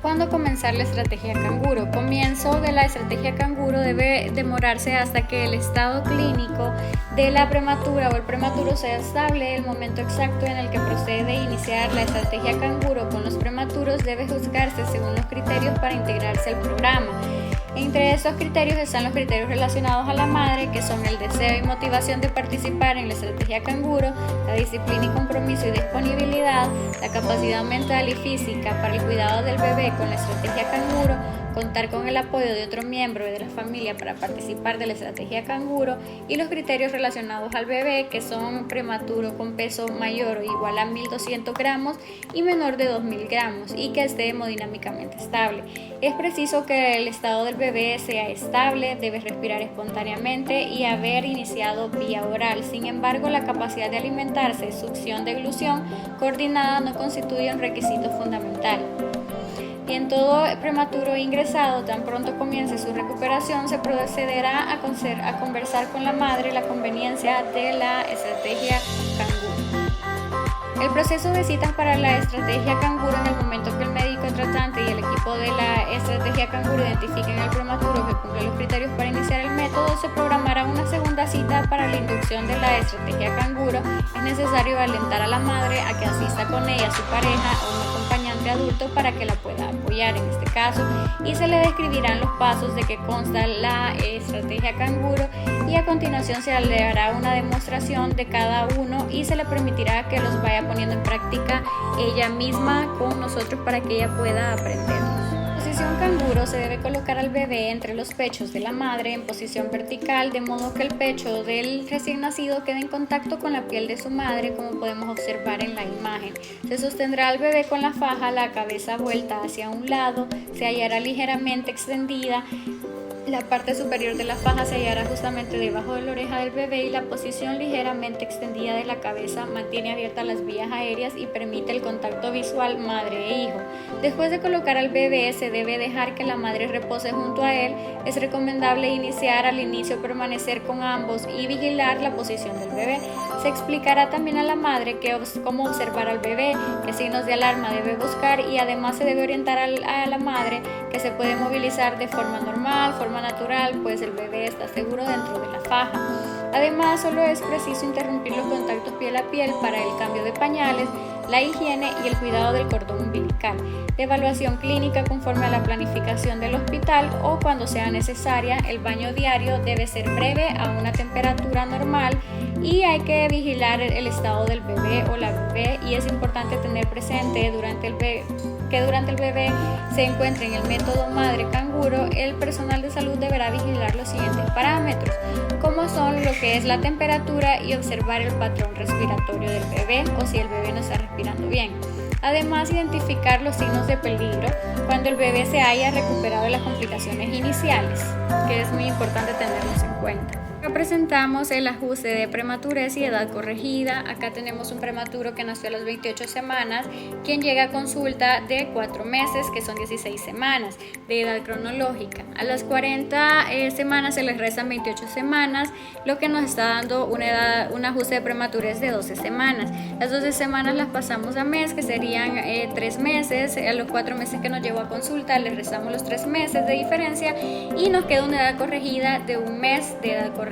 ¿Cuándo comenzar la estrategia canguro? Comienzo de la estrategia canguro debe demorarse hasta que el estado clínico de la prematura o el prematuro sea estable. El momento exacto en el que procede a iniciar la estrategia canguro con los prematuros debe juzgarse según los criterios para integrarse al programa. Entre estos criterios están los criterios relacionados a la madre, que son el deseo y motivación de participar en la estrategia canguro, la disciplina y compromiso y disponibilidad, la capacidad mental y física para el cuidado del bebé con la estrategia canguro, contar con el apoyo de otro miembro de la familia para participar de la estrategia canguro, y los criterios relacionados al bebé, que son prematuro con peso mayor o igual a 1.200 gramos y menor de 2.000 gramos y que esté hemodinámicamente estable. Es preciso que el estado del bebé sea estable, debe respirar espontáneamente y haber iniciado vía oral. Sin embargo, la capacidad de alimentarse, succión, deglución coordinada no constituye un requisito fundamental. Y en todo prematuro ingresado, tan pronto comience su recuperación, se procederá a conversar con la madre la conveniencia de la estrategia canguro. El proceso de citas para la estrategia canguro, en el momento que el médico tratante y el equipo de la estrategia canguro identifiquen al prematuro que cumple los criterios para iniciar el método, se programará una segunda cita para la inducción de la estrategia canguro. Es necesario alentar a la madre a que asista con ella, su pareja o un acompañante adulto para que la pueda apoyar en este caso, y se le describirán los pasos de que consta la estrategia canguro, y a continuación se le hará una demostración de cada uno y se le permitirá que los vaya poniendo en práctica ella misma con nosotros para que ella pueda aprenderlos. posición canguro se debe colocar al bebé entre los pechos de la madre en posición vertical, de modo que el pecho del recién nacido quede en contacto con la piel de su madre, como podemos observar en la imagen. Se sostendrá al bebé con la faja, la cabeza vuelta hacia un lado, se hallará ligeramente extendida. La parte superior de la faja se hallará justamente debajo de la oreja del bebé y la posición ligeramente extendida de la cabeza mantiene abiertas las vías aéreas y permite el contacto visual madre e hijo. Después de colocar al bebé se debe dejar que la madre repose junto a él. Es recomendable iniciar al inicio permanecer con ambos y vigilar la posición del bebé. Se explicará también a la madre cómo observar al bebé, qué signos de alarma debe buscar y además se debe orientar a la madre que se puede movilizar de forma normal, forma natural, pues el bebé está seguro dentro de la faja. Además, solo es preciso interrumpir los contactos piel a piel para el cambio de pañales, la higiene y el cuidado del cordón umbilical. La evaluación clínica conforme a la planificación del hospital o cuando sea necesaria, el baño diario debe ser breve a una temperatura normal y hay que vigilar el estado del bebé o la bebé y es importante tener presente que durante el bebé se encuentre en el método madre canguro, el personal de salud deberá vigilar los siguientes parámetros, como son lo que es la temperatura y observar el patrón respiratorio del bebé o si el bebé no está respirando bien. Además, identificar los signos de peligro cuando el bebé se haya recuperado de las complicaciones iniciales, que es muy importante tenerlos en cuenta. Acá presentamos el ajuste de prematurez y edad corregida. Acá tenemos un prematuro que nació a las 28 semanas, quien llega a consulta de 4 meses, que son 16 semanas de edad cronológica. A las 40 semanas se les restan 28 semanas, lo que nos está dando un ajuste de prematurez de 12 semanas. Las 12 semanas las pasamos a mes, que serían 3 meses. A los 4 meses que nos llevó a consulta les restamos los 3 meses de diferencia y nos queda una edad corregida de 1 mes de edad corregida.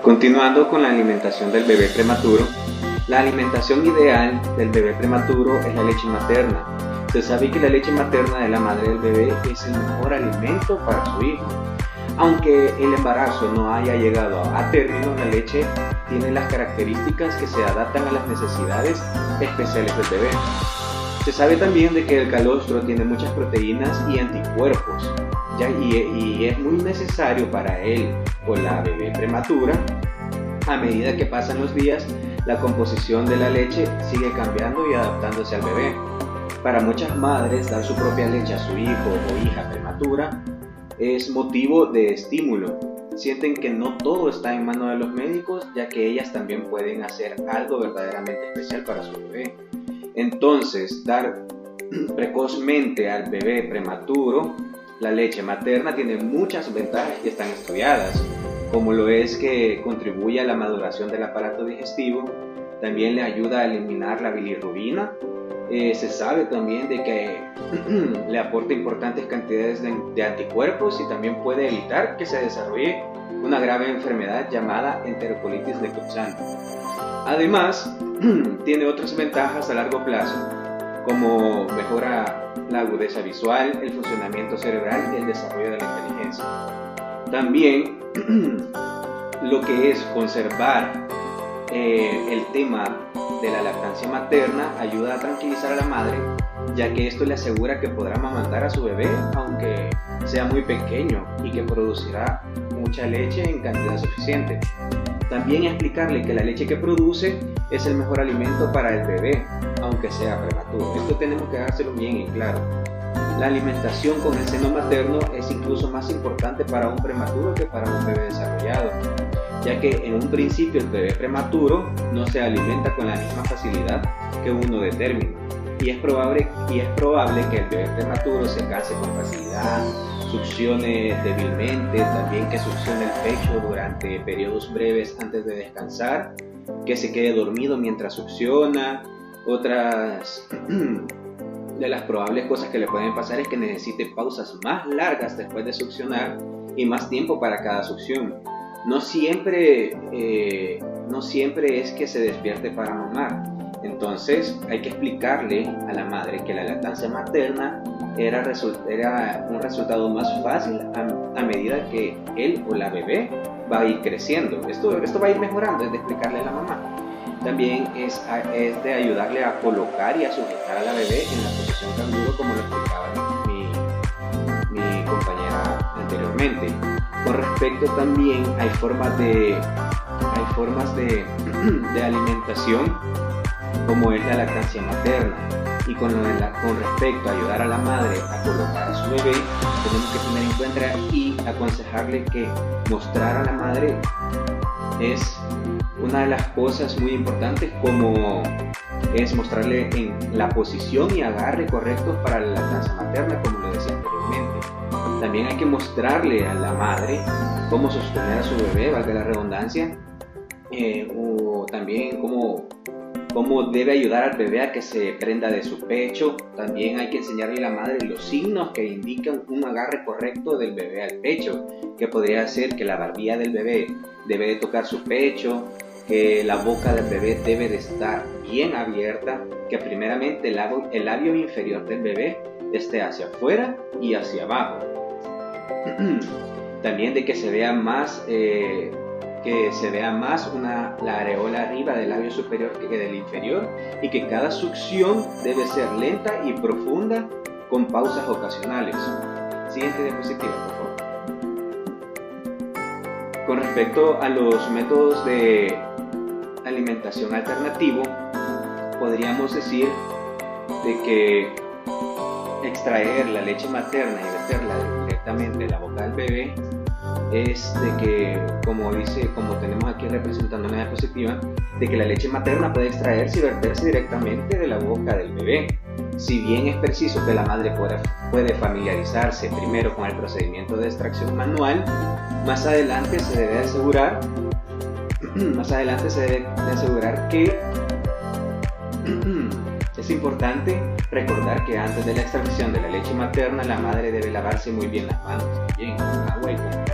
Continuando con la alimentación del bebé prematuro, la alimentación ideal del bebé prematuro es la leche materna. Se sabe que la leche materna de la madre del bebé es el mejor alimento para su hijo. Aunque el embarazo no haya llegado a término, la leche tiene las características que se adaptan a las necesidades especiales del bebé. Se sabe también de que el calostro tiene muchas proteínas y anticuerpos, y es muy necesario para él o la bebé prematura. A medida que pasan los días, la composición de la leche sigue cambiando y adaptándose al bebé. Para muchas madres, dar su propia leche a su hijo o hija prematura es motivo de estímulo. Sienten que no todo está en manos de los médicos, ya que ellas también pueden hacer algo verdaderamente especial para su bebé. Entonces, dar precozmente al bebé prematuro la leche materna tiene muchas ventajas que están estudiadas, como lo es que contribuye a la maduración del aparato digestivo, también le ayuda a eliminar la bilirrubina. Se sabe también de que le aporta importantes cantidades de anticuerpos y también puede evitar que se desarrolle una grave enfermedad llamada enterocolitis necrosante. Además, tiene otras ventajas a largo plazo, como mejora la agudeza visual, el funcionamiento cerebral y el desarrollo de la inteligencia. También lo que es conservar el tema de la lactancia materna ayuda a tranquilizar a la madre, ya que esto le asegura que podrá amamantar a su bebé aunque sea muy pequeño y que producirá mucha leche en cantidad suficiente. También explicarle que la leche que produce es el mejor alimento para el bebé, aunque sea prematuro. Esto tenemos que dárselo bien en claro. La alimentación con el seno materno es incluso más importante para un prematuro que para un bebé desarrollado, ya que en un principio el bebé prematuro no se alimenta con la misma facilidad que uno de término, y es probable que el bebé prematuro se canse con facilidad, succione débilmente, también que succione el pecho durante periodos breves antes de descansar, que se quede dormido mientras succiona. Otras de las probables cosas que le pueden pasar es que necesite pausas más largas después de succionar y más tiempo para cada succión. No siempre es que se despierte para mamar. Entonces hay que explicarle a la madre que la lactancia materna era un resultado más fácil a medida que él o la bebé va a ir creciendo. Esto va a ir mejorando, es de explicarle a la mamá. también es de ayudarle a colocar y a sujetar a la bebé en la posición canguro, como lo explicaba mi compañera anteriormente. Con respecto también hay formas de alimentación, como es la lactancia materna. Y con respecto a ayudar a la madre a colocar a su bebé, tenemos que tener en cuenta y aconsejarle que mostrar a la madre es una de las cosas muy importantes, como es mostrarle en la posición y agarre correctos para la lactancia materna, como lo decía anteriormente. También hay que mostrarle a la madre cómo sostener a su bebé, valga la redundancia, o también cómo debe ayudar al bebé a que se prenda de su pecho. También hay que enseñarle a la madre los signos que indican un agarre correcto del bebé al pecho, que podría ser que la barbilla del bebé debe de tocar su pecho, que la boca del bebé debe de estar bien abierta, que primeramente el labio inferior del bebé esté hacia afuera y hacia abajo. También de que se vea más la areola arriba del labio superior que del inferior, y que cada succión debe ser lenta y profunda con pausas ocasionales. Siguiente diapositiva, por favor. Con respecto a los métodos de alimentación alternativo, podríamos decir de que extraer la leche materna y meterla directamente en la boca del bebé es de que, como tenemos aquí representando una diapositiva, de que la leche materna puede extraerse y verterse directamente de la boca del bebé. Si bien es preciso que la madre puede familiarizarse primero con el procedimiento de extracción manual, más adelante se debe asegurar que es importante recordar que antes de la extracción de la leche materna, la madre debe lavarse muy bien las manos, también con agua y con jabón.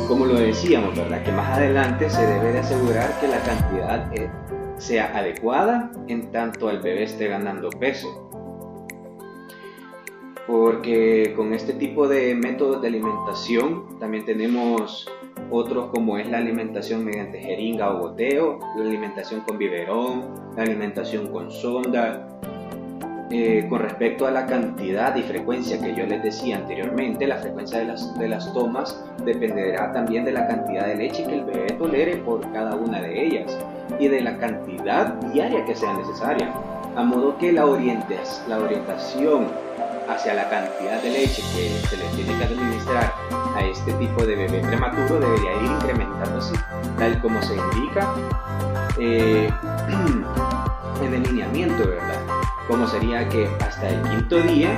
Como lo decíamos, ¿verdad? Que más adelante se debe de asegurar que la cantidad sea adecuada en tanto el bebé esté ganando peso. Porque con este tipo de métodos de alimentación también tenemos otros, como es la alimentación mediante jeringa o goteo, la alimentación con biberón, la alimentación con sonda. Con respecto a la cantidad y frecuencia que yo les decía anteriormente, la frecuencia de las tomas dependerá también de la cantidad de leche que el bebé tolere por cada una de ellas y de la cantidad diaria que sea necesaria, a modo que la orientación hacia la cantidad de leche que se le tiene que administrar a este tipo de bebé prematuro debería ir incrementándose tal como se indica en el lineamiento, ¿verdad? Como sería que hasta el 5.º día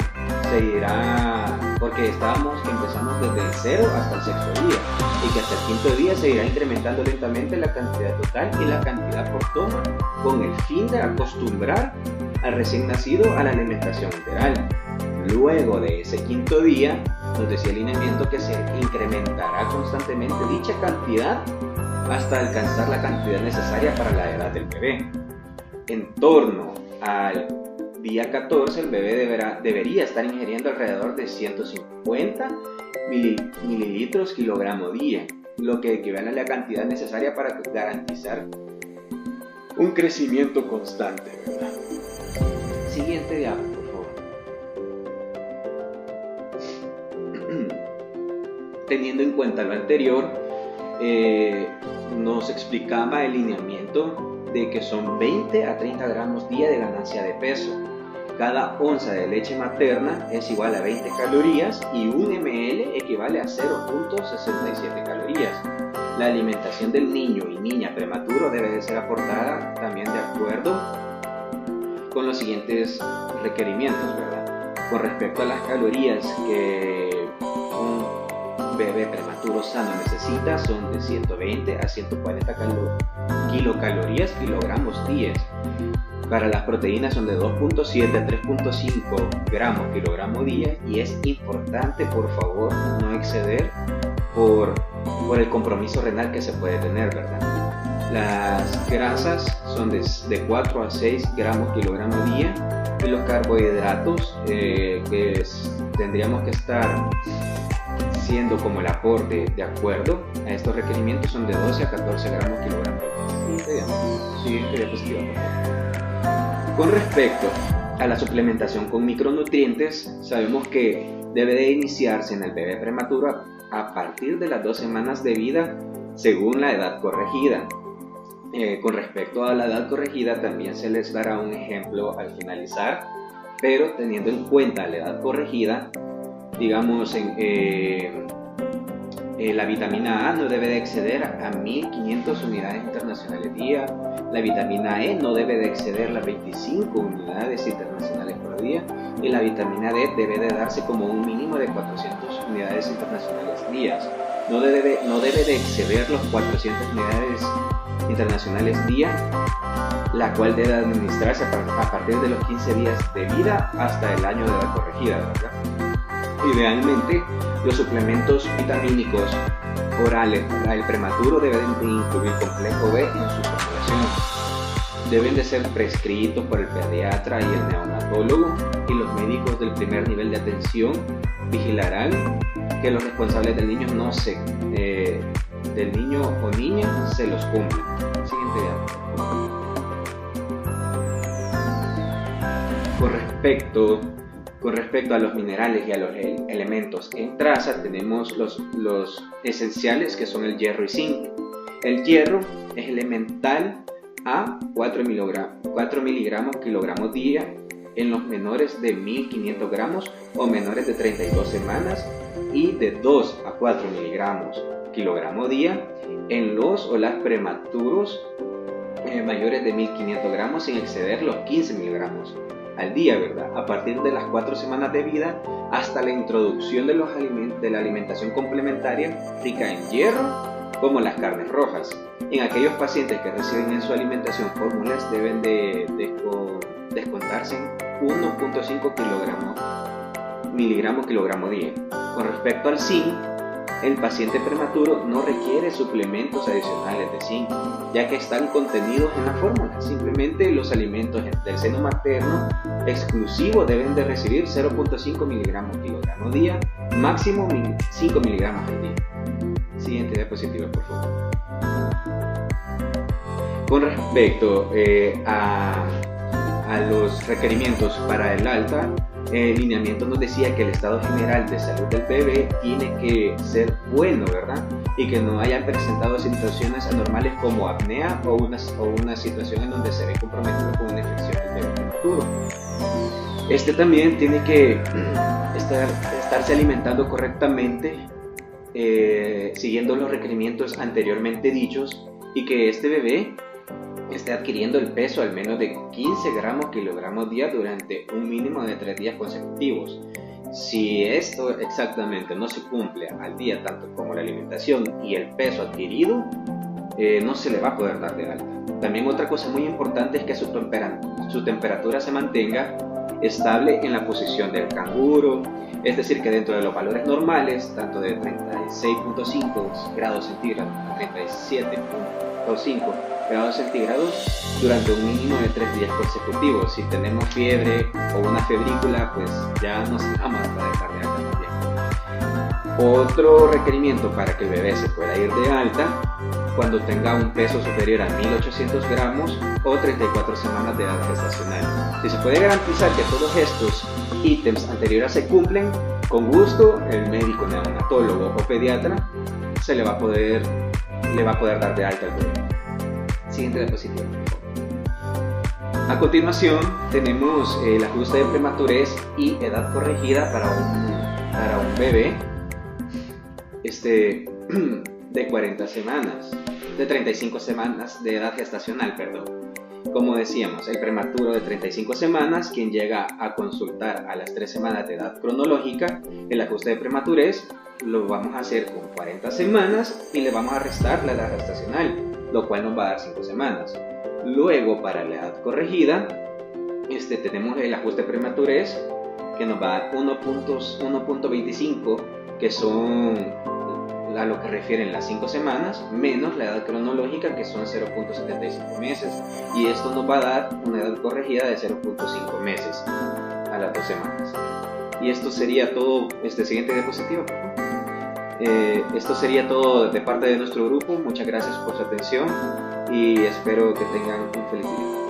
se irá, porque empezamos desde el 0 hasta el 6.º día, y que hasta el 5.º día se irá incrementando lentamente la cantidad total y la cantidad por toma, con el fin de acostumbrar al recién nacido a la alimentación enteral. Luego de ese 5.º día, nos decía el lineamiento que se incrementará constantemente dicha cantidad hasta alcanzar la cantidad necesaria para la edad del bebé. En torno al día 14, el bebé debería estar ingiriendo alrededor de 150 mililitros kilogramo día, lo que equivale a la cantidad necesaria para garantizar un crecimiento constante, ¿verdad? Siguiente diapo, por favor. Teniendo en cuenta lo anterior, nos explicaba el lineamiento de que son 20 a 30 gramos día de ganancia de peso. Cada onza de leche materna es igual a 20 calorías y 1 ml equivale a 0.67 calorías. La alimentación del niño y niña prematuro debe de ser aportada también de acuerdo con los siguientes requerimientos, ¿verdad? Con respecto a las calorías que un bebé prematuro sano necesita, son de 120 a 140 kilocalorías kilogramos día. Para las proteínas son de 2.7 a 3.5 gramos kilogramo día, y es importante, por favor, no exceder por el compromiso renal que se puede tener, ¿verdad? Las grasas son de 4 a 6 gramos kilogramo día, y los carbohidratos tendríamos que estar siendo como el aporte de acuerdo a estos requerimientos son de 12 a 14 gramos kilogramos. Siguiente diapositiva, por favor. Con respecto a la suplementación con micronutrientes, sabemos que debe de iniciarse en el bebé prematuro a partir de las 2 semanas de vida según la edad corregida. Con respecto a la edad corregida también se les dará un ejemplo al finalizar, pero teniendo en cuenta la edad corregida, digamos la vitamina A no debe de exceder a 1500 unidades internacionales día, la vitamina E no debe de exceder las 25 unidades internacionales por día y la vitamina D debe de darse como un mínimo de 400 unidades internacionales días. No debe de exceder los 400 unidades internacionales día, la cual debe administrarse a partir de los 15 días de vida hasta el año de edad corregida, ¿verdad? Idealmente, los suplementos vitamínicos orales para el prematuro deben de incluir complejo B en su formulación. Deben de ser prescritos por el pediatra y el neonatólogo, y los médicos del primer nivel de atención vigilarán que los responsables del niño del niño o niña se los cumplan. Siguiente diapositiva. Con respecto a los minerales y a los elementos en traza, tenemos los esenciales, que son el hierro y zinc. El hierro es elemental a 4 miligramos kilogramos día en los menores de 1500 gramos o menores de 32 semanas y de 2 a 4 miligramos kilogramo día en los o las prematuros mayores de 1500 gramos sin exceder los 15 miligramos al día, ¿verdad? A partir de las 4 semanas de vida hasta la introducción de la alimentación complementaria rica en hierro, como las carnes rojas. En aquellos pacientes que reciben en su alimentación fórmulas deben de descontarse en 1.5 miligramos kilogramo día. Con respecto al zinc, el paciente prematuro no requiere suplementos adicionales de zinc, ya que están contenidos en la fórmula. Simplemente los alimentos del seno materno exclusivo deben de recibir 0.5 miligramos kilogramo día, máximo 5 miligramos al día. Siguiente diapositiva, por favor. Con respecto a los requerimientos para el alta, el lineamiento nos decía que el estado general de salud del bebé tiene que ser bueno, ¿verdad? Y que no hayan presentado situaciones anormales como apnea o una situación en donde se ve comprometido con una infección del bebé prematuro. Este también tiene que estarse alimentando correctamente, siguiendo los requerimientos anteriormente dichos, y que este bebé esté adquiriendo el peso al menos de 15 gramos kilogramos día durante un mínimo de 3 días consecutivos. Si esto exactamente no se cumple al día, tanto como la alimentación y el peso adquirido, no se le va a poder dar de alta. También otra cosa muy importante es que su temperatura se mantenga estable en la posición del canguro, es decir, que dentro de los valores normales, tanto de 36.5 grados centígrados a 37.5 grados centígrados durante un mínimo de 3 días consecutivos. Si tenemos fiebre o una febrícula, pues ya nos vamos a dejar de alta también. Otro requerimiento para que el bebé se pueda ir de alta, cuando tenga un peso superior a 1800 gramos o 34 semanas de edad gestacional. Si se puede garantizar que todos estos ítems anteriores se cumplen, con gusto el médico neonatólogo o pediatra le va a poder dar de alta al bebé. Siguiente diapositiva. A continuación tenemos el ajuste de prematurez y edad corregida para un bebé de 40 semanas, de 35 semanas de edad gestacional, perdón. Como decíamos, el prematuro de 35 semanas, quien llega a consultar a las 3 semanas de edad cronológica, el ajuste de prematurez lo vamos a hacer con 40 semanas y le vamos a restar la edad gestacional, lo cual nos va a dar 5 semanas. Luego, para la edad corregida, tenemos el ajuste de prematurez que nos va a dar 1.25, que son a lo que refieren las 5 semanas, menos la edad cronológica, que son 0.75 meses. Y esto nos va a dar una edad corregida de 0.5 meses a las 2 semanas. Y esto sería todo. Siguiente diapositiva, por favor. Esto sería todo de parte de nuestro grupo. Muchas gracias por su atención y espero que tengan un feliz día.